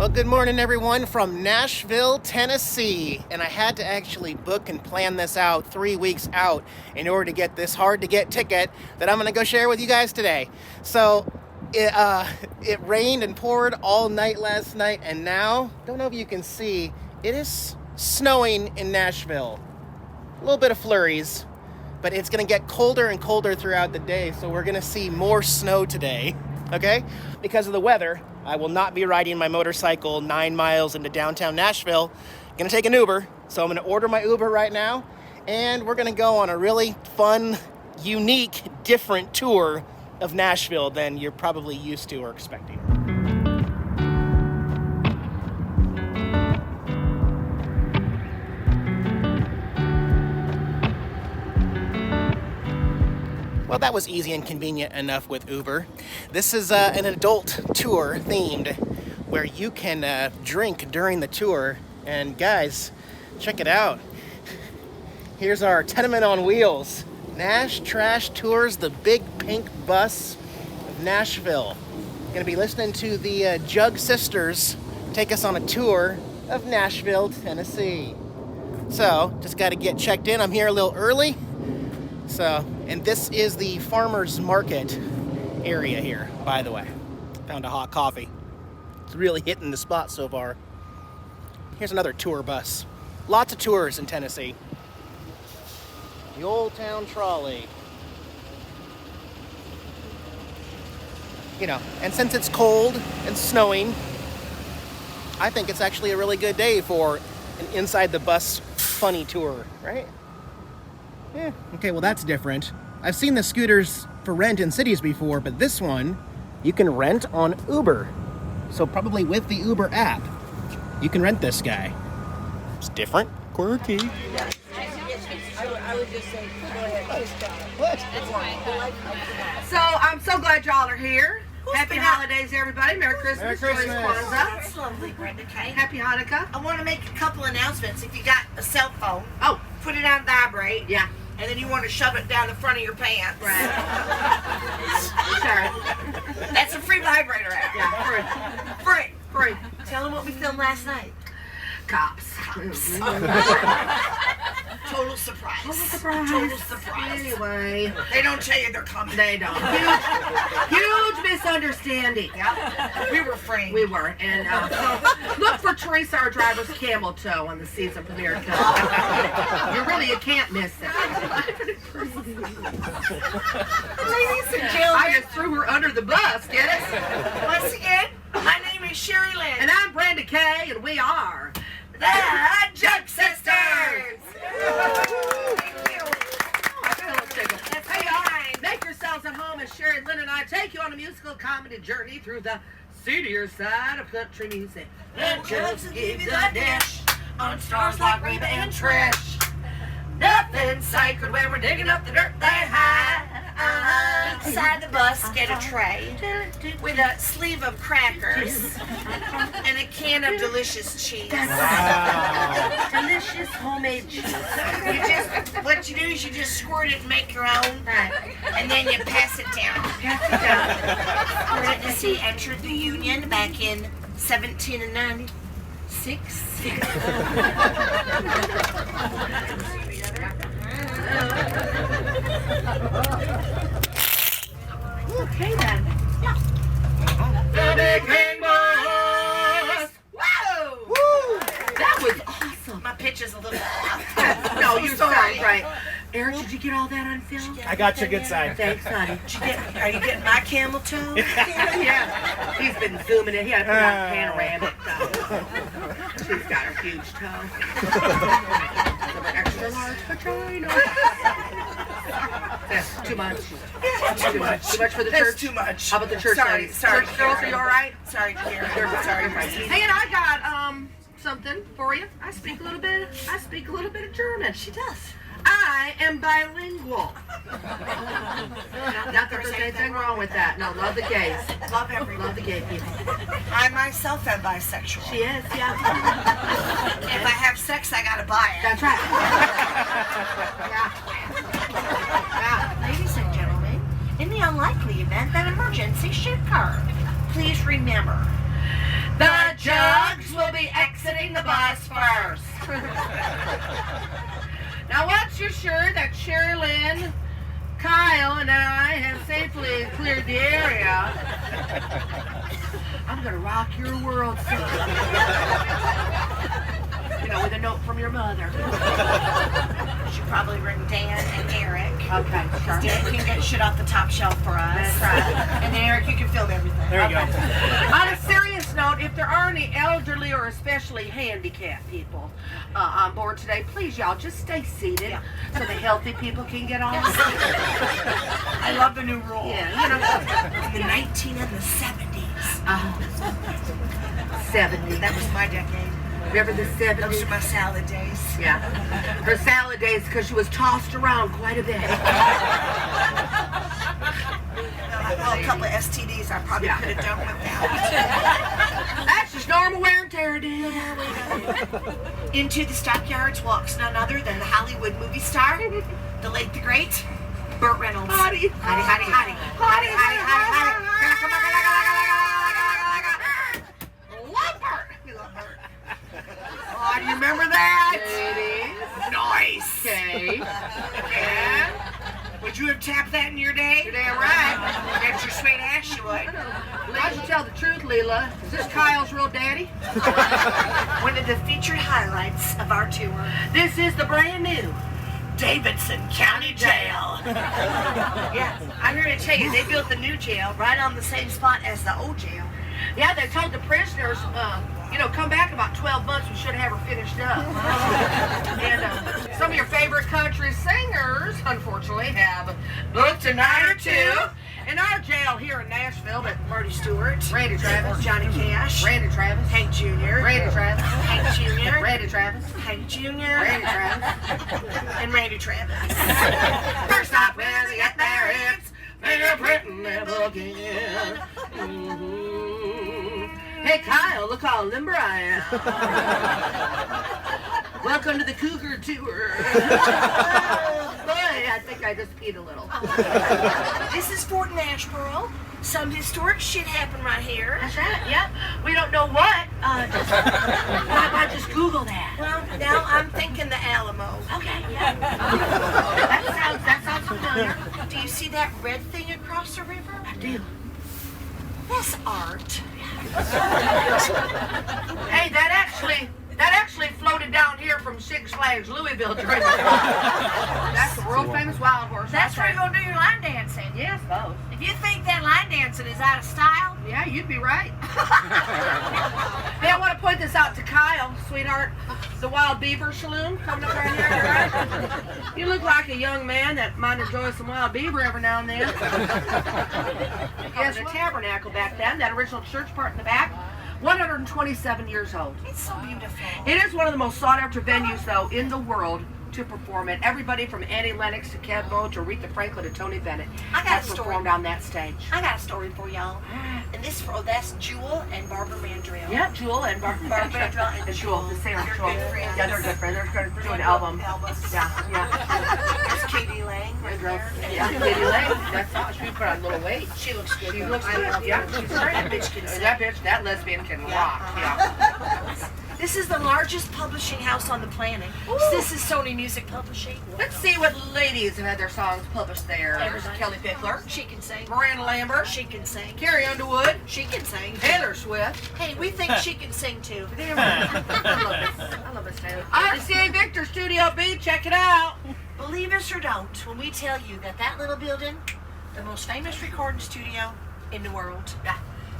Well, good morning, everyone, from Nashville, Tennessee. And I had to actually book and plan this out 3 weeks out in order to get this hard-to-get ticket that I'm going to go share with you guys today. So it rained and poured all night last night, and now, don't know if you can see, it is snowing in Nashville. A little bit of flurries, but it's going to get colder and colder throughout the day, so we're going to see more snow today, okay? Because of the weather, I will not be riding my motorcycle 9 miles into downtown Nashville. I'm gonna take an Uber, so I'm gonna order my Uber right now, and we're gonna go on a really fun, unique, different tour of Nashville than you're probably used to or expecting. Well, that was easy and convenient enough with Uber. This is an adult tour themed where you can drink during the tour. And guys, check it out. Here's our tenement on wheels. NashTrash tours the big pink bus of Nashville. Gonna be listening to the Jug Sisters take us on a tour of Nashville, Tennessee. So, just gotta get checked in. I'm here a little early. So, and this is the farmer's market area here, by the way. Found a hot coffee. It's really hitting the spot so far. Here's another tour bus. Lots of tours in Tennessee. The Old Town Trolley. You know, and since it's cold and snowing, I think it's actually a really good day for an inside the bus funny tour, right? Yeah, okay, well that's different. I've seen the scooters for rent in cities before, but this one, you can rent on Uber. So probably with the Uber app, you can rent this guy. It's different, quirky. I would just say, go ahead. What? So I'm so glad y'all are here. Happy holidays, everybody. Merry Christmas. Merry Christmas. Kwanzaa. That's lovely, Brenda Kay. Happy Hanukkah. I want to make a couple announcements. If you got a cell phone, Oh, put it on vibrate. yeah. And then you want to shove it down the front of your pants. Right. Sorry. That's a free vibrator app. Yeah, Free. free. Tell them what we filmed last night. Cops. Total surprise. Total surprise. Anyway, They don't tell you they're coming. they don't. Huge misunderstanding. Yep. We were framed. We were. And so look for Teresa, our driver's camel toe on the season premiere. You can't miss it. Ladies and I gentlemen, just threw her under the bus, get it? once again, my name is Sherry Lynn. And I'm Brenda Kay, and we are the Jug Sisters. Thank you. Hey, all right. Make yourselves at home as Sherry Lynn and I take you on a musical comedy journey through the seedier side of country music. The Jugs will give you the dish on stars like Reba and Trish. Nothing sacred when we're digging up the dirt they hide. Inside the bus, get a tray with a sleeve of crackers and a can of delicious cheese. Wow. Delicious homemade cheese. What you do is you just squirt it and make your own, and then you pass it down. Tennessee entered the Union back in 1796. Okay then. The big king boss. Whoa! Woo! That was awesome. My pitch is a little off. No, So you sorry. sound right. Eric, did you get all that on film? I got your good side. Thanks, honey. Are you getting my camel toe? Yeah, he's been zooming in. He had to put on panoramic though. She's got her huge toe. Extra large vagina. That's too much. Too much. Too much for the That's church. too much. How about the church Sorry, ladies? sorry. Church girls, are you all right? Sorry, dear. Sorry. Hey, and I got something for you. I speak a little bit of German. She does. I am bilingual. Not that there's anything wrong with that. No, love the gays. Love everyone. Love the gay people. I myself am bisexual. She is, yeah. If I have sex, I gotta buy it. That's right. Yeah. Ladies and gentlemen, in the unlikely event that emergency should occur, please remember The jugs will be exiting the bus first. Now, once you're sure that Sherilyn, Kyle, and I have safely cleared the area, I'm gonna rock your world, son. You know, with a note from your mother. You should probably bring Dan and Eric. Okay, sure. Dan can get shit off the top shelf for us. That's right. And Eric, you can film everything. There you go. On a serious note, if there are any elderly or especially handicapped people on board today, please, y'all, just stay seated so the healthy people can get on. I love the new rule. Yeah, you know. The 19 and the 70s. 70. That was my decade. Remember the 70s? Those are my salad days. Yeah. Her salad days because she was tossed around quite a bit. Well, a couple of STDs I probably could have done without. That's just normal wear and tear, dude. Into the stockyards walks none other than the Hollywood movie star, the late, the great, Burt Reynolds. Hottie. Hottie, hottie, hottie. Hottie, hottie, hottie, hottie. Love Burt. We love Burt. Oh, do you remember that? Ladies. Nice. Okay. Yeah. Would you have tapped that in your day? You're damn right. That's your sweet ass, you would. Why don't you tell the truth, Leela? Is this Kyle's real daddy? One of the featured highlights of our tour. This is the brand new Davidson County Jail. Yeah, I'm here to tell you, they built the new jail right on the same spot as the old jail. Yeah, they told the prisoners, you know, come back about 12 months, we should have her finished up. And some of your favorite country singers, unfortunately, have booked a night or two in our jail here in Nashville. But Marty Stewart, Randy Travis, Johnny Cash, Randy Travis, Hank Jr., Randy Travis, Hank Jr., Randy Travis, Hank Jr., Randy Travis, and Randy Travis. First stop when they get there, it's fingerprinting them again. Hey Kyle, look how limber I am. Welcome to the Cougar Tour. Boy, I think I just peed a little. This is Fort Nashville. Some historic shit happened right here. That's right, yep. We don't know what. Why just Google that? Well, now I'm thinking the Alamo. Okay, yeah. That sounds familiar. Do you see that red thing across the river? I do. That's art. Hey, that actually floated down here from Six Flags Louisville during the That's the world famous wild horse. That's where you're going to do your line dancing. Yes, both. If you think that line dancing is out of style, Yeah, you'd be right. Hey, I want to point this out to Kyle, sweetheart. The Wild Beaver Saloon coming up right here, right? You look like a young man that might enjoy some wild beaver every now and then. Yes, a tabernacle back then, that original church part in the back. 127 years old. it's so beautiful. It is one of the most sought after venues, though, in the world to perform at. Everybody from Annie Lennox to Ken Bo to Aretha Franklin to Tony Bennett I got has a story. performed on that stage. I got a story for y'all. And that's Jewel and Barbara Mandrill. Yeah, Jewel and Barbara Mandrill and Jewel, the singer. They're Jewel. good friends. Yeah, they're good friends. They're doing an album. Yeah. There's Katie Lang right there. Yeah, Katie Lang. That's how she put on a little weight. She looks good. She though. looks I good. love Yeah, her. she's great. That bitch can sing. That lesbian can rock. Yeah. This is the largest publishing house on the planet. Ooh. This is Sony Music Publishing. Let's see what ladies have had their songs published there. There's Everybody. Kelly Pickler, She can sing. Miranda Lambert, She can sing. Carrie Underwood, She can sing. Taylor Swift. Hey, we think she can sing too. Damn right. I love this Taylor. RCA Victor Studio B, check it out. Believe us or don't, when we tell you that little building, the most famous recording studio in the world.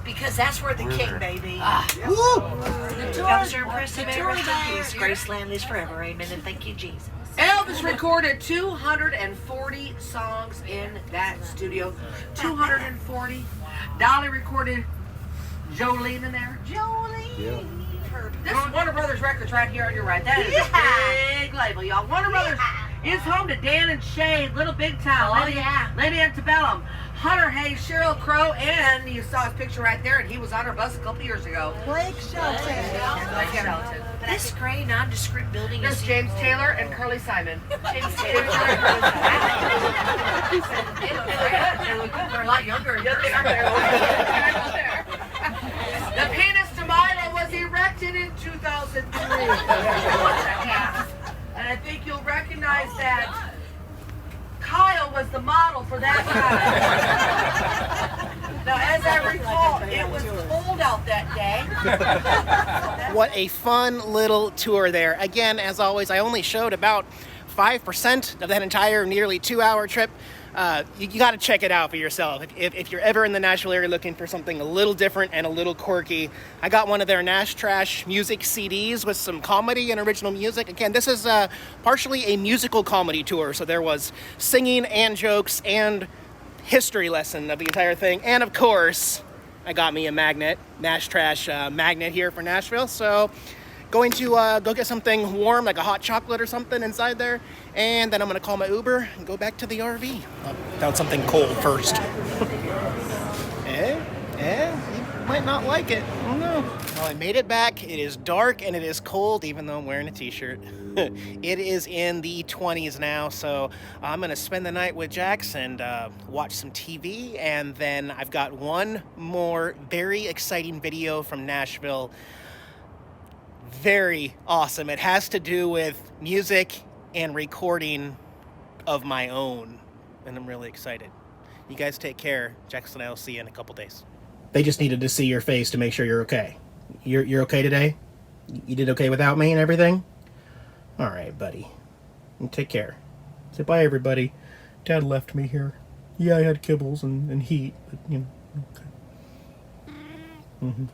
Because that's where the king, baby. Elvis are impressive. Rest in peace. Graceland lives forever. Amen. And thank you, Jesus. Elvis recorded 240 songs in that studio. 240. Dolly recorded Jolene in there. Jolene. This is Warner Brothers Records right here on your right. That is a big label, y'all. Warner Brothers is home to Dan and Shay, Little Big Town, Oh, Lady, yeah. Lady Antebellum, Hunter Hayes, Sheryl Crow, and you saw his picture right there, and he was on our bus a couple years ago. Blake Shelton. Blake Shelton. This gray nondescript building There's is James Taylor and Curly Simon. James Taylor. They look good. They're a lot younger. The pianist to my erected in 2003. And I think you'll recognize that Kyle was the model for that guy. Now, as I recall, it was cold out that day. What a fun little tour there. Again, as always, I only showed about 5% of that entire nearly 2-hour trip. You got to check it out for yourself. If you're ever in the Nashville area looking for something a little different and a little quirky, I got one of their NashTrash music CDs with some comedy and original music. Again, this is partially a musical comedy tour, so there was singing and jokes and history lesson of the entire thing. And of course, I got me a magnet, NashTrash magnet here for Nashville. So going to go get something warm, like a hot chocolate or something inside there, and then I'm gonna call my Uber and go back to the RV. Found something cold first. You might not like it. I don't know. Well, I made it back. It is dark and it is cold, even though I'm wearing a t-shirt. It is in the 20s now, so I'm gonna spend the night with Jax and watch some TV, and then I've got one more very exciting video from Nashville. Very awesome. It has to do with music and recording of my own, and I'm really excited. You guys take care. Jackson and I will see you in a couple days. They just needed to see your face to make sure you're okay. You're okay today? You did okay without me and everything? All right, buddy. And take care. Say bye, everybody. Dad left me here. Yeah, I had kibbles and heat, but, you know, okay.